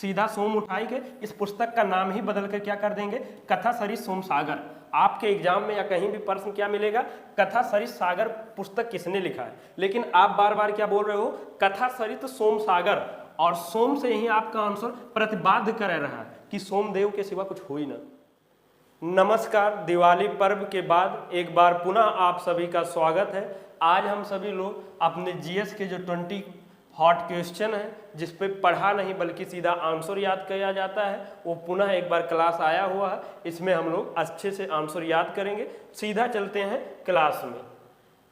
सीधा सोम उठाई के इस पुस्तक का नाम ही बदल कर क्या कर देंगे, कथा सरित सोम सागर। आपके एग्जाम में या कहीं भी प्रश्न क्या मिलेगा, कथा सरित सागर पुस्तक किसने लिखा है, लेकिन आप बार बार क्या बोल रहे हो, कथा सरित सोम सागर, और सोम से ही आपका आंसर प्रतिपाद्य कर रहा है कि सोमदेव के सिवा कुछ हो ही ना। नमस्कार, दिवाली पर्व के बाद एक बार पुनः आप सभी का स्वागत है। आज हम सभी लोग अपने जीएस के जो 20 हॉट क्वेश्चन है, जिस पे पढ़ा नहीं बल्कि सीधा आंसर याद किया जाता है, वो पुनः एक बार क्लास आया हुआ है। इसमें हम लोग अच्छे से आंसर याद करेंगे। सीधा चलते हैं क्लास में।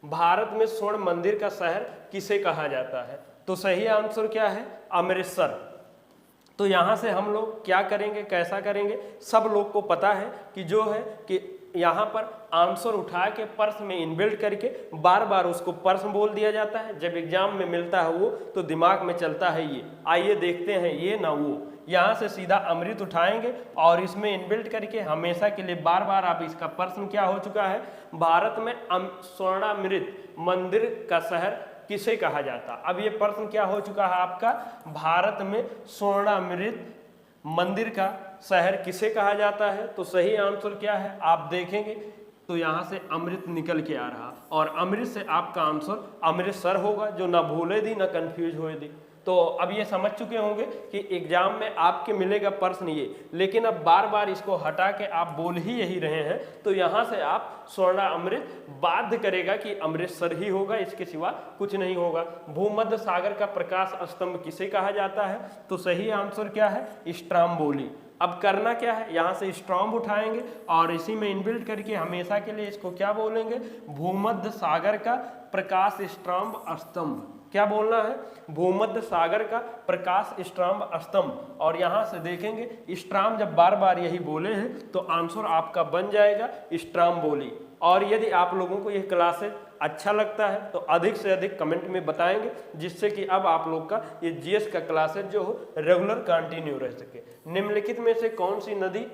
भारत में स्वर्ण मंदिर का शहर किसे कहा जाता है, तो सही आंसर क्या है, अमृतसर। तो यहाँ से हम लोग क्या करेंगे, कैसा करेंगे, सब लोग को पता है कि जो है कि यहाँ पर आंसर उठा के प्रश्न में इनबिल्ट करके बार बार उसको प्रश्न बोल दिया जाता है। जब एग्जाम में मिलता है वो तो दिमाग में चलता है ये, आइए देखते हैं ये ना वो। यहाँ से सीधा अमृत उठाएंगे और इसमें इनबिल्ट करके हमेशा के लिए बार बार आप इसका प्रश्न क्या हो चुका है, भारत में स्वर्णामृत मंदिर का शहर किसे कहा जाता। अब ये प्रश्न क्या हो चुका है आपका, भारत में स्वर्णामृत मंदिर का शहर किसे कहा जाता है, तो सही आंसर क्या है आप देखेंगे तो यहाँ से अमृत निकल के आ रहा, और अमृत से आपका आंसर अमृतसर होगा, जो ना भूले दी ना कंफ्यूज हुए दी। तो अब ये समझ चुके होंगे कि एग्जाम में आपके मिलेगा प्रश्न ये, लेकिन अब बार बार इसको हटा के आप बोल ही यही रहे हैं, तो यहाँ से आप स्वर्ण अमृत बाध्य करेगा कि अमृतसर ही होगा, इसके सिवा कुछ नहीं होगा। भूमध्य सागर का प्रकाश स्तंभ किसे कहा जाता है, तो सही आंसर क्या है, स्ट्राम्बोली। अब करना क्या है, यहाँ से स्ट्रॉम्ब उठाएंगे और इसी में इनबिल्ट करके हमेशा के लिए इसको क्या बोलेंगे, भूमध्य सागर का प्रकाश स्ट्रॉम्ब स्तंभ। क्या बोलना है, भूमध्य सागर का प्रकाश स्ट्रॉम्ब स्तंभ। और यहाँ से देखेंगे स्ट्रॉम्ब जब बार बार यही बोले हैं तो आंसर आपका बन जाएगा स्ट्राम्बोली। और यदि आप लोगों को यह क्लासेस अच्छा लगता है तो अधिक से अधिक कमेंट में बताएंगे, जिससे कि अब आप लोग का ये जीएस का क्लासेस जो हो रेगुलर कंटिन्यू रह सके। निम्नलिखित में से कौन सी नदी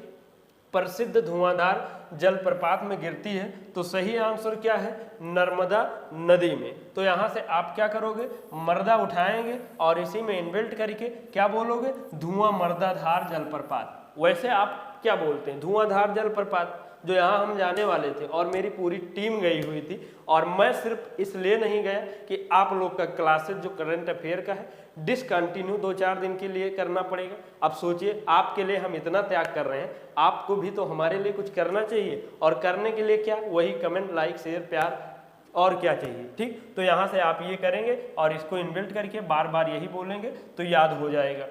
प्रसिद्ध धुआंधार जलप्रपात में गिरती है, तो सही आंसर क्या है, नर्मदा नदी में। तो यहाँ से आप क्या करोगे, मर्दा उठाएंगे और इसी में इनबिल्ट करके क्या बोलोगे, धुआं मर्दाधार जलप्रपात। वैसे आप क्या बोलते हैं, धुआंधार जलप्रपात, जो यहाँ हम जाने वाले थे और मेरी पूरी टीम गई हुई थी, और मैं सिर्फ इसलिए नहीं गया कि आप लोग का क्लासेस जो करंट अफेयर का है डिसकंटिन्यू 2-4 दिन के लिए करना पड़ेगा। अब सोचिए, आपके लिए हम इतना त्याग कर रहे हैं, आपको भी तो हमारे लिए कुछ करना चाहिए, और करने के लिए क्या, वही कमेंट, लाइक, शेयर, प्यार, और क्या चाहिए। ठीक, तो यहाँ से आप ये करेंगे और इसको इनबिल्ट करके बार बार यही बोलेंगे तो याद हो जाएगा।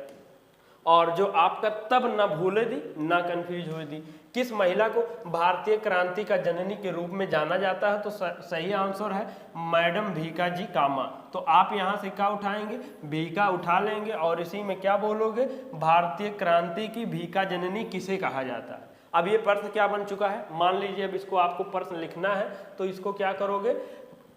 और जो आपका तब ना भूले दी ना कंफ्यूज हुई दी, किस महिला को भारतीय क्रांति का जननी के रूप में जाना जाता है, तो सही आंसर है मैडम भीका जी कामा। तो आप यहाँ से क्या उठाएंगे, भीका उठा लेंगे और इसी में क्या बोलोगे, भारतीय क्रांति की भीका जननी किसे कहा जाता है। अब ये प्रश्न क्या बन चुका है, मान लीजिए अब इसको आपको प्रश्न लिखना है, तो इसको क्या करोगे,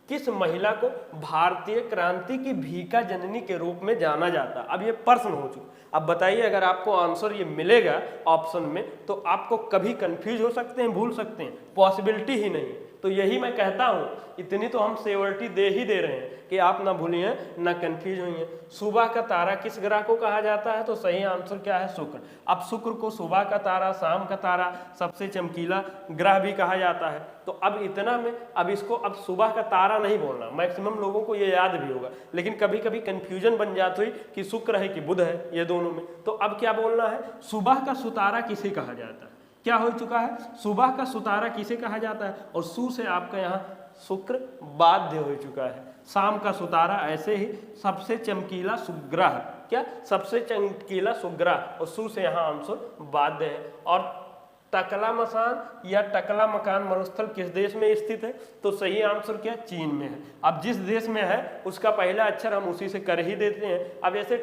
किस महिला को भारतीय क्रांति की भीका जननी के रूप में जाना जाता। अब ये प्रश्न हो चुका। अब बताइए, अगर आपको आंसर ये मिलेगा ऑप्शन में तो आपको कभी कंफ्यूज हो सकते हैं, भूल सकते हैं, पॉसिबिलिटी ही नहीं। तो यही मैं कहता हूँ, इतनी तो हम श्योरिटी दे ही दे रहे हैं कि आप ना भूलिए ना कंफ्यूज होइए। सुबह का तारा किस ग्रह को कहा जाता है, तो सही आंसर क्या है, शुक्र। अब शुक्र को सुबह का तारा, शाम का तारा, सबसे चमकीला ग्रह भी कहा जाता है। तो अब इतना में अब इसको अब सुबह का तारा नहीं बोलना, मैक्सिमम लोगों को ये याद भी होगा, लेकिन कभी कभी कंफ्यूजन बन जाती हुई कि शुक्र है कि बुध है, ये दोनों में। तो अब क्या बोलना है, सुबह का सुतारा किसे कहा जाता है, क्या हो चुका है, सुबह का सुतारा किसे कहा जाता है, और सु से आपका यहाँ शुक्र बाध्य हो चुका है। शाम का सुतारा ऐसे ही सबसे चमकीला सुग्रह, क्या सबसे चमकीला सुग्रह, और सु से यहाँ आंसर बाध्य है। और टकला मसान या टकला मकान मरुस्थल किस देश में स्थित है, तो सही आंसर क्या, चीन में है। अब जिस देश में है उसका पहला अक्षर हम उसी से कर ही देते हैं। अब ऐसे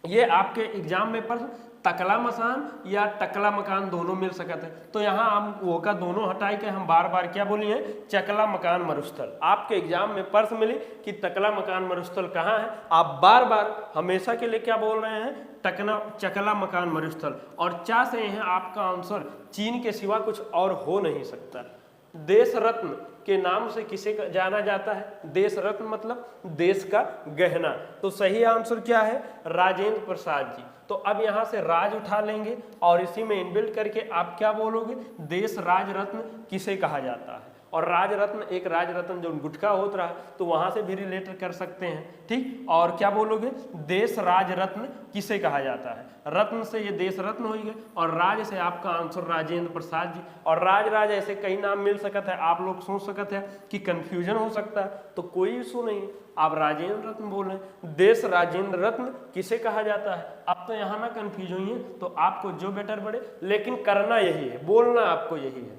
ये आपके एग्जाम में प्रश्न टकला मसान या टकला मकान दोनों मिल सकते हैं, तो यहाँ हम वो का दोनों हटाई के हम बार बार क्या बोलिए, चकला मकान मरुस्थल। आपके एग्जाम में प्रश्न मिली कि टकला मकान मरुस्थल कहाँ है, आप बार बार हमेशा के लिए क्या बोल रहे हैं, चकला मकान मरुस्थल। और चा से यहाँ आपका आंसर चीन के सिवा कुछ और हो नहीं सकता। देश रत्न के नाम से किसे जाना जाता है? देश रत्न मतलब देश का गहना। तो सही आंसर क्या है? राजेंद्र प्रसाद जी। तो अब यहां से राज उठा लेंगे और इसी में इनबिल्ट करके आप क्या बोलोगे? देश राज रत्न किसे कहा जाता है? और राज रत्न, एक राज रत्न जो गुटखा होता रहा, तो वहां से भी रिलेट कर सकते हैं, ठीक। और क्या बोलोगे? देश राज रत्न किसे कहा जाता है? रत्न से ये देश रत्न हो गए और राज से आपका आंसर राजेंद्र प्रसाद जी। और राज ऐसे कई नाम मिल सकता है, आप लोग सोच सकते हैं कि कंफ्यूजन हो सकता है, तो कोई इशू नहीं, आप राजेंद्र रत्न बोल रहे हैं। देश राजेंद्र रत्न किसे कहा जाता है? अब तो यहाँ ना कंफ्यूज हुई है, तो आपको जो बेटर पड़े, लेकिन करना यही है, बोलना आपको यही है।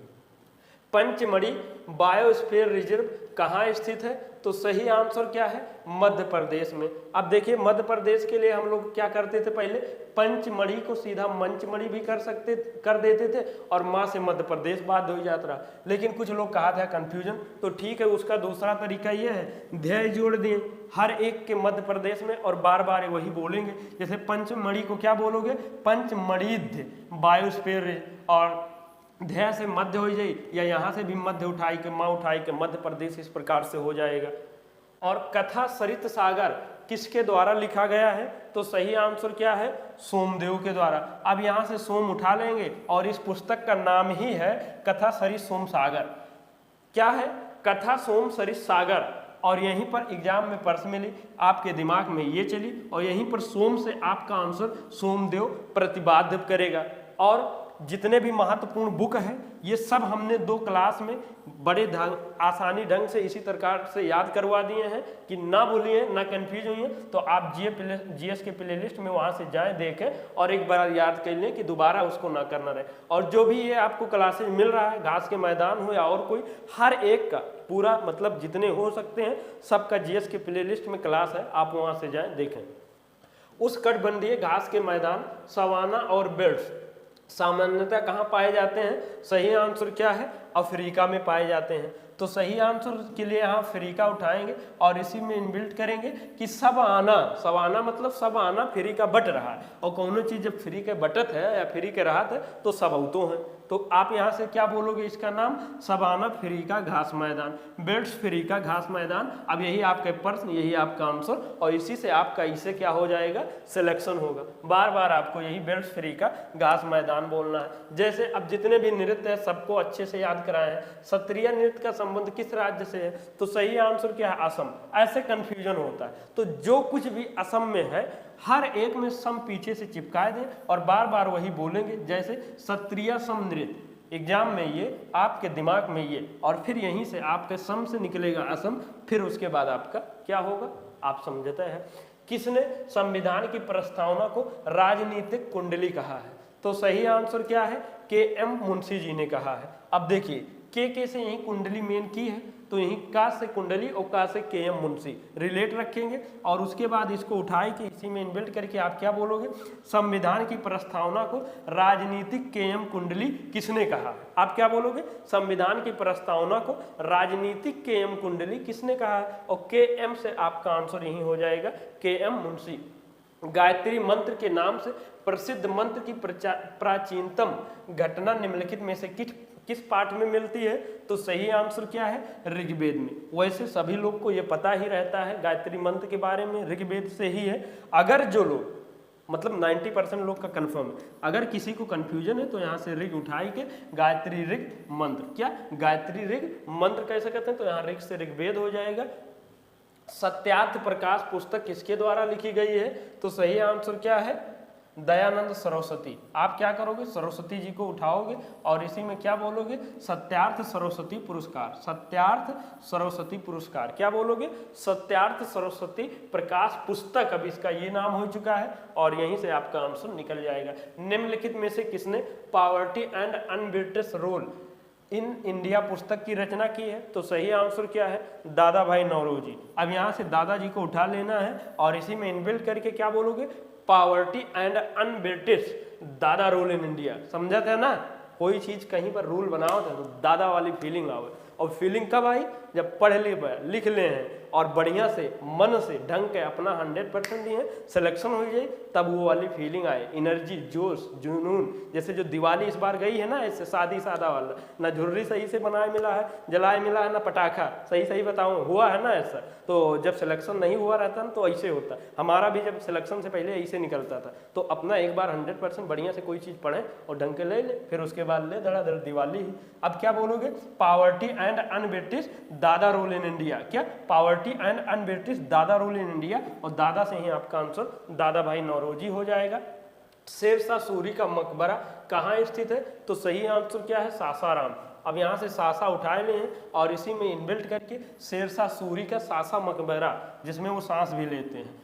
पंचमढ़ी बायोस्फीयर रिजर्व कहाँ स्थित है? तो सही आंसर क्या है? मध्य प्रदेश में। अब देखिए मध्य प्रदेश के लिए हम लोग क्या करते थे, पहले पंचमढ़ी को सीधा मंचमढ़ी भी कर देते थे और माँ से मध्य प्रदेश बात हो जाता रहा। लेकिन कुछ लोग कहा था कंफ्यूजन, तो ठीक है, उसका दूसरा तरीका ये है, ध्याय जोड़ दिए हर एक के मध्य प्रदेश में और बार बार वही बोलेंगे। जैसे पंचमढ़ी को क्या बोलोगे? पंचमढ़ीध्य बायोस्फीयर, और ध्याय से मध्य हो जाए, या यहाँ से भी मध्य उठाई के माँ उठाई के मध्य प्रदेश, इस प्रकार से हो जाएगा। और कथा सरित सागर किसके द्वारा लिखा गया है? तो सही आंसर क्या है? सोमदेव के द्वारा। अब यहाँ से सोम उठा लेंगे और इस पुस्तक का नाम ही है कथा सरित सोम सागर। क्या है? कथा सोम सरित सागर। और यहीं पर एग्जाम में प्रश्न मिली, आपके दिमाग में ये चली, और यहीं पर सोम से आपका आंसर सोमदेव प्रतिपाद्य करेगा। और जितने भी महत्वपूर्ण बुक हैं ये सब हमने 2 क्लास में बड़े आसानी ढंग से इसी प्रकार से याद करवा दिए हैं कि ना भूलिए, ना कंफ्यूज हुई। तो आप जीएस के प्लेलिस्ट में वहां से जाएं, देखें और एक बार याद कर लें कि दोबारा उसको ना करना रहे। और जो भी ये आपको क्लासेज मिल रहा है, घास के मैदान हो या और कोई, हर एक का पूरा मतलब जितने हो सकते हैं सबका जीएस के प्लेलिस्ट में क्लास है, आप वहां से जाएं देखें। उष्णकटिबंधीय घास के मैदान सवाना और बेल्ट्स सामान्यतः कहाँ पाए जाते हैं? सही आंसर क्या है? अफ्रीका में पाए जाते हैं। तो सही आंसर के लिए यहाँ अफ्रीका उठाएंगे और इसी में इनबिल्ट करेंगे कि सब आना, सवाना मतलब सब आना फ्री का बट रहा है, और कौनो चीज जब फ्री के बटत है या फ्री के राहत है तो सब अवतो है। तो आप यहाँ से क्या बोलोगे? इसका नाम सवाना फ्री का घास मैदान, बेल्ट्स फ्री का घास मैदान। अब यही आपका प्रश्न, यही आपका आंसर, और इसी से आपका इसे क्या हो जाएगा? सिलेक्शन होगा। बार बार आपको यही बेल्ट्स फ्री का घास मैदान बोलना है। जैसे अब जितने भी नृत्य है सबको अच्छे से याद कराए हैं। क्षत्रिय नृत्य का संबंध किस राज्य से है? तो सही आंसर क्या है? असम। ऐसे कंफ्यूजन होता है, तो जो कुछ भी असम में है हर एक में सम पीछे से चिपकाए दें और बार बार वही बोलेंगे। जैसे क्षत्रिय सम नृत्य, एग्जाम में ये, आपके दिमाग में ये, और फिर यहीं से आपके सम से निकलेगा असम, फिर उसके बाद आपका क्या होगा? आप समझते हैं। किसने संविधान की प्रस्तावना को राजनीतिक कुंडली कहा है? तो सही आंसर क्या है? के.एम. मुंशी जी ने कहा है। अब देखिए के से यही कुंडली मेन की है, तो यही का से कुंडली और का से के.एम. मुंशी रिलेट रखेंगे और उसके बाद इसको उठाए कि इसी में इनबिल्ट करके आप क्या बोलोगे? संविधान की प्रस्तावना को राजनीतिक के.एम. कुंडली किसने कहा? आप क्या बोलोगे? संविधान की प्रस्तावना को राजनीतिक के.एम. कुंडली किसने कहा है? और के.एम. से आपका आंसर यही हो जाएगा के.एम. मुंशी। गायत्री मंत्र के नाम से प्रसिद्ध मंत्र की प्राचीनतम घटना निम्नलिखित में से किस पाठ में मिलती है? तो सही आंसर क्या है? ऋग्वेद में। वैसे सभी लोग को ये पता ही रहता है गायत्री मंत्र के बारे में, ऋग्वेद से ही है। अगर जो लोग मतलब 90% लोग का कंफर्म है, अगर किसी को कंफ्यूजन है तो यहाँ से ऋग उठाई के गायत्री ऋग मंत्र, क्या गायत्री ऋग मंत्र कैसे कहते हैं? तो यहाँ ऋग से ऋग्वेद हो जाएगा। सत्यार्थ प्रकाश पुस्तक किसके द्वारा लिखी गई है? तो सही आंसर क्या है? दयानंद सरस्वती। आप क्या करोगे? सरस्वती जी को उठाओगे और इसी में क्या बोलोगे? सत्यार्थ सरस्वती पुरस्कार। सत्यार्थ सरस्वती पुरस्कार क्या बोलोगे? सत्यार्थ सरस्वती प्रकाश पुस्तक, अब इसका ये नाम हो चुका है और यहीं से आपका आंसर निकल जाएगा। निम्नलिखित में से किसने poverty and unbritish rule in India पुस्तक की रचना की है? तो सही आंसर क्या है? दादा भाई नौरोजी। अब यहाँ से दादाजी को उठा लेना है और इसी में इनबिल्ट करके क्या बोलोगे? पॉवर्टी एंड अनब्रिटिश दादा रूल इन इंडिया। समझा था ना? कोई चीज कहीं पर रूल बनाओ तो दादा वाली फीलिंग आओ, और फीलिंग कब आई? जब पढ़ लिख ले हैं और बढ़िया से मन से ढंग के अपना 100% दिए, सिलेक्शन हो जाए, तब वो वाली फीलिंग आए, एनर्जी, जोश, जुनून। जैसे जो दिवाली इस बार गई है ना, ऐसे शादी सादा वाला, ना झुर्री सही से बनाए मिला है, जलाए मिला है, ना पटाखा सही बताऊं हुआ है ना ऐसा। तो जब सिलेक्शन नहीं हुआ रहता ना तो ऐसे होता। हमारा भी जब सिलेक्शन से पहले ऐसे निकलता था। तो अपना एक बार 100% बढ़िया से कोई चीज़ पढ़े और ढंग के ले, फिर उसके बाद ले धड़ाधड़ दिवाली ही। अब क्या बोलोगे? पावर्टी एंड अनब्रिटिश दादा रूल इन इंडिया। क्या? पावर्टी एंड अनब्रिटिश दादा रूल इन इंडिया, और दादा से ही आपका आंसर दादा भाई नौरोजी हो जाएगा। शेरशाह सूरी का मकबरा कहाँ स्थित है? तो सही आंसर क्या है? सासाराम। अब यहाँ से सासा उठाए ले हैं और इसी में इनबिल्ट करके शेरशाह सूरी का सासा मकबरा, जिसमें वो सांस भी लेते हैं।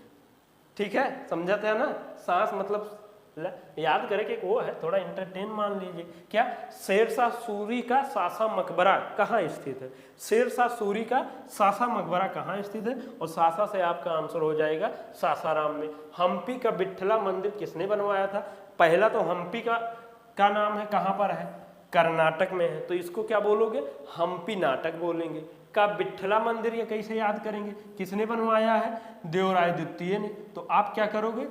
ठीक है, समझाते हैं ना? सांस मतलब याद करें कि वो है, थोड़ा इंटरटेन मान लीजिए। क्या? शेरशाह सूरी का सासा मकबरा कहाँ स्थित है? शेरशाह सूरी का सासा मकबरा कहाँ स्थित है? और सासा से आपका आंसर हो जाएगा सासाराम में। हम्पी का बिट्ठला मंदिर किसने बनवाया था? पहला तो हम्पी का नाम है, कहाँ पर है? कर्नाटक में है, तो इसको क्या बोलोगे? हम्पी नाटक बोलेंगे। का बिट्ठला मंदिर ये कैसे याद करेंगे? किसने बनवाया है? देवराय द्वितीय ने। तो आप क्या करोगे?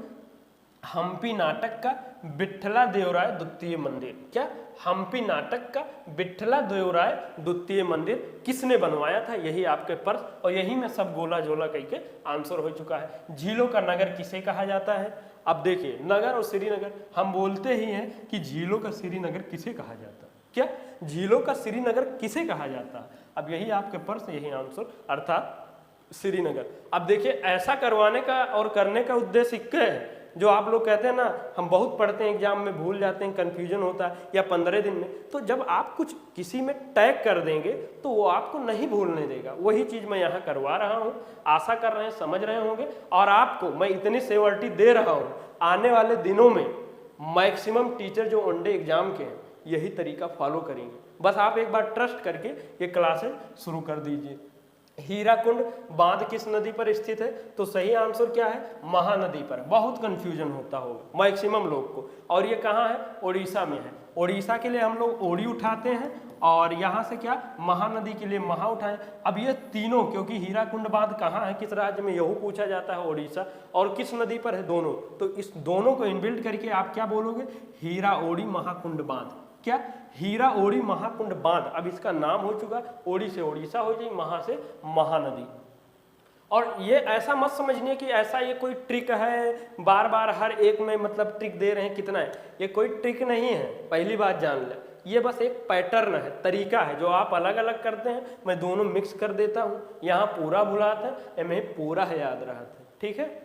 हम्पी नाटक का बिट्ठला देवराय द्वितीय मंदिर। क्या? हम्पी नाटक का बिट्ठला देवराय द्वितीय मंदिर किसने बनवाया था? यही आपके प्रश्न, और यही में सब गोला झोला कह के आंसर हो चुका है। झीलों का नगर किसे कहा जाता है? अब देखिए, नगर और श्रीनगर हम बोलते ही हैं कि झीलों का श्रीनगर किसे कहा जाता है। क्या? झीलों का श्रीनगर किसे कहा जाता है? अब यही आपके प्रश्न, यही आंसर, अर्थात श्रीनगर। अब देखिए, ऐसा करवाने का और करने का उद्देश्य क्या है? जो आप लोग कहते हैं ना, हम बहुत पढ़ते हैं, एग्जाम में भूल जाते हैं, कंफ्यूजन होता है, या 15 दिन में, तो जब आप कुछ किसी में टैग कर देंगे तो वो आपको नहीं भूलने देगा। वही चीज़ मैं यहाँ करवा रहा हूँ। आशा कर रहे हैं समझ रहे होंगे, और आपको मैं इतनी सेवर्टी दे रहा हूँ, आने वाले दिनों में मैक्सिमम टीचर जो वनडे एग्जाम के हैं यही तरीका फॉलो करेंगे। बस आप एक बार ट्रस्ट करके ये क्लासेस शुरू कर दीजिए। हीराकुंड बांध किस नदी पर स्थित है? तो सही आंसर क्या है? महानदी पर। बहुत कंफ्यूजन होता होगा मैक्सिमम लोग को। और ये कहाँ है? उड़ीसा में है। उड़ीसा के लिए हम लोग ओड़ी उठाते हैं, और यहाँ से क्या? महानदी के लिए महा उठाएं। अब ये तीनों, क्योंकि हीराकुंड बांध कहाँ है, किस राज्य में, यही पूछा जाता है, उड़ीसा, और किस नदी पर है? दोनों। तो इस दोनों को इनबिल्ट करके आप क्या बोलोगे? हीरा ओड़ी महाकुंड बांध। क्या? हीरा ओड़ी महाकुंड बांध। अब इसका नाम हो चुका, ओड़ी से उड़ीसा हो जाए, महा से महानदी। और ये ऐसा मत समझिए कि ऐसा ये कोई ट्रिक है, बार बार हर एक में मतलब ट्रिक दे रहे हैं कितना है, ये कोई ट्रिक नहीं है, पहली बात जान ले। ये बस एक पैटर्न है, तरीका है, जो आप अलग अलग करते हैं, मैं दोनों मिक्स कर देता हूँ। यहाँ पूरा भुलाता है, मैं पूरा याद रहता है। ठीक है।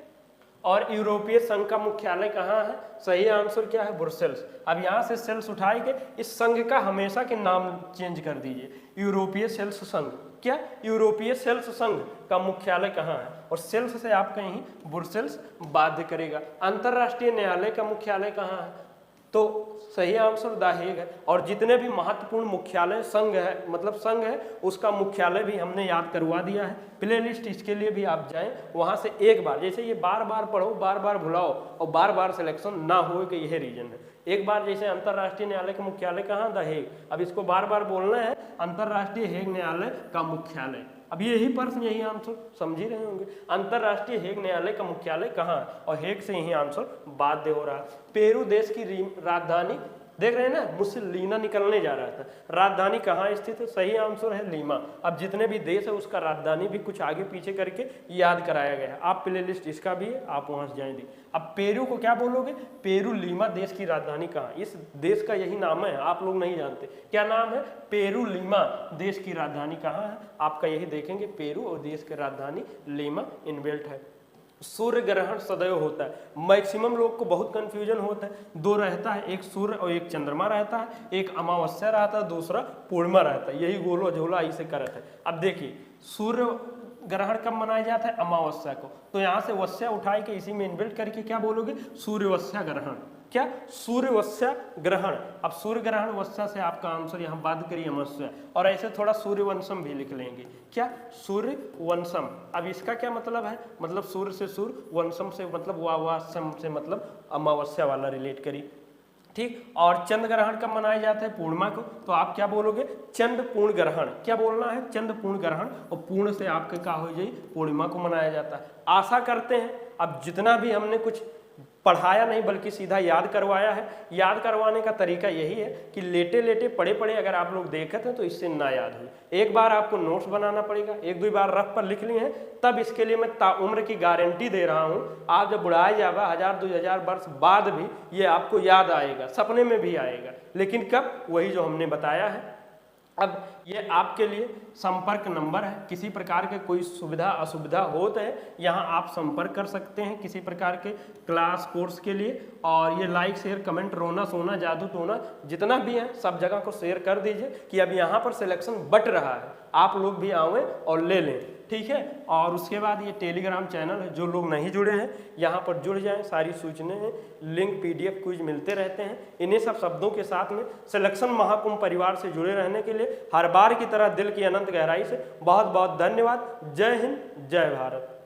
और यूरोपीय संघ का मुख्यालय कहाँ है? सही आंसर क्या है? ब्रुसेल्स। अब यहाँ से सेल्स उठाएंगे, इस संघ का हमेशा के नाम चेंज कर दीजिए, यूरोपीय सेल्स संघ। क्या? यूरोपीय सेल्स संघ का मुख्यालय कहाँ है? और सेल्स से आप कहीं ब्रुसेल्स बाध्य करेगा। अंतरराष्ट्रीय न्यायालय का मुख्यालय कहाँ है? तो सही आंसर द हेग है। और जितने भी महत्वपूर्ण मुख्यालय संघ है, मतलब संघ है, उसका मुख्यालय भी हमने याद करवा दिया है। प्लेलिस्ट इसके लिए भी आप जाएं, वहां से एक बार, जैसे ये बार बार पढ़ो, बार बार भुलाओ, और बार बार सिलेक्शन ना हो, कि यह रीजन है। एक बार जैसे अंतरराष्ट्रीय न्यायालय का मुख्यालय कहाँ? The Hague. अब इसको बार बार बोलना है, अंतरराष्ट्रीय हेग न्यायालय का मुख्यालय। अब यही प्रश्न, यही आंसर समझ ही रहे होंगे। अंतरराष्ट्रीय हेग न्यायालय का मुख्यालय कहाँ है? और हेग से यही आंसर बाध्य हो रहा है। पेरू देश की राजधानी, देख रहे हैं ना, मुझसे लीना निकलने जा रहा था। राजधानी कहाँ स्थित है? सही आंसर है लीमा। अब जितने भी देश है उसका राजधानी भी कुछ आगे पीछे करके याद कराया गया है। आप प्लेलिस्ट इसका भी है, आप वहां से जाएंगे। अब पेरू को क्या बोलोगे? पेरू लीमा देश की राजधानी कहाँ? इस देश का यही नाम है, आप लोग नहीं जानते। क्या नाम है? पेरू लीमा देश की राजधानी कहाँ है? आपका यही देखेंगे, पेरू और देश की राजधानी लीमा इनबिल्ट है। सूर्य ग्रहण सदैव होता है। मैक्सिमम लोग को बहुत कंफ्यूजन होता है, दो रहता है, एक सूर्य और एक चंद्रमा रहता है, एक अमावस्या रहता है, दूसरा पूर्णिमा रहता है। यही गोलो झोला ऐसे करता है। अब देखिए, सूर्य ग्रहण कब मनाया जाता है? अमावस्या को। तो यहाँ से वस्या उठाए के इसी में इनबिल्ट करके क्या बोलोगे? सूर्यवस्या ग्रहण। क्या? सूर्यवस्या ग्रहण। अब सूर्य ग्रहण वस्या से आपका आंसर यहाँ बात करिए अमावस्या, और ऐसे थोड़ा सूर्यवंशम भी लिख लेंगे। क्या? सूर्यवंशम। अब इसका क्या मतलब है? मतलब सूर्य से सूर्य, वंशम से मतलब वासम से मतलब अमावस्या वाला रिलेट करी। ठीक। और चंद्र ग्रहण कब मनाया जाता है? पूर्णिमा को। तो आप क्या बोलोगे? चंद्र पूर्ण ग्रहण। क्या बोलना है? चंद्र पूर्ण ग्रहण। और पूर्ण से आपके क्या हो जाए? पूर्णिमा को मनाया जाता है। आशा करते हैं अब जितना भी हमने कुछ पढ़ाया नहीं बल्कि सीधा याद करवाया है। याद करवाने का तरीका यही है कि लेटे लेटे पढ़े पढ़े अगर आप लोग देखते हैं तो इससे ना याद हो। एक बार आपको नोट्स बनाना पड़ेगा, एक दो बार रफ पर लिख लिए हैं, तब इसके लिए मैं ताउम्र की गारंटी दे रहा हूँ। आप जब बुढ़ाए जाएगा 1000-2000 वर्ष बाद भी ये आपको याद आएगा, सपने में भी आएगा। लेकिन कब? वही जो हमने बताया है। अब ये आपके लिए संपर्क नंबर है। किसी प्रकार के कोई सुविधा असुविधा हो तो है यहाँ आप संपर्क कर सकते हैं किसी प्रकार के क्लास कोर्स के लिए। और ये लाइक शेयर कमेंट रोना सोना जादू टोना जितना भी है सब जगह को शेयर कर दीजिए कि अब यहाँ पर सिलेक्शन बट रहा है, आप लोग भी आवें और ले लें, ठीक है। और उसके बाद ये टेलीग्राम चैनल है, जो लोग नहीं जुड़े हैं यहाँ पर जुड़ जाएं। सारी सूचनाएं हैं, लिंक PDF क्विज मिलते रहते हैं। इन्हीं सब शब्दों के साथ में सिलेक्शन महाकुंभ परिवार से जुड़े रहने के लिए हर बार की तरह दिल की अनंत गहराई से बहुत बहुत धन्यवाद। जय हिंद, जय भारत।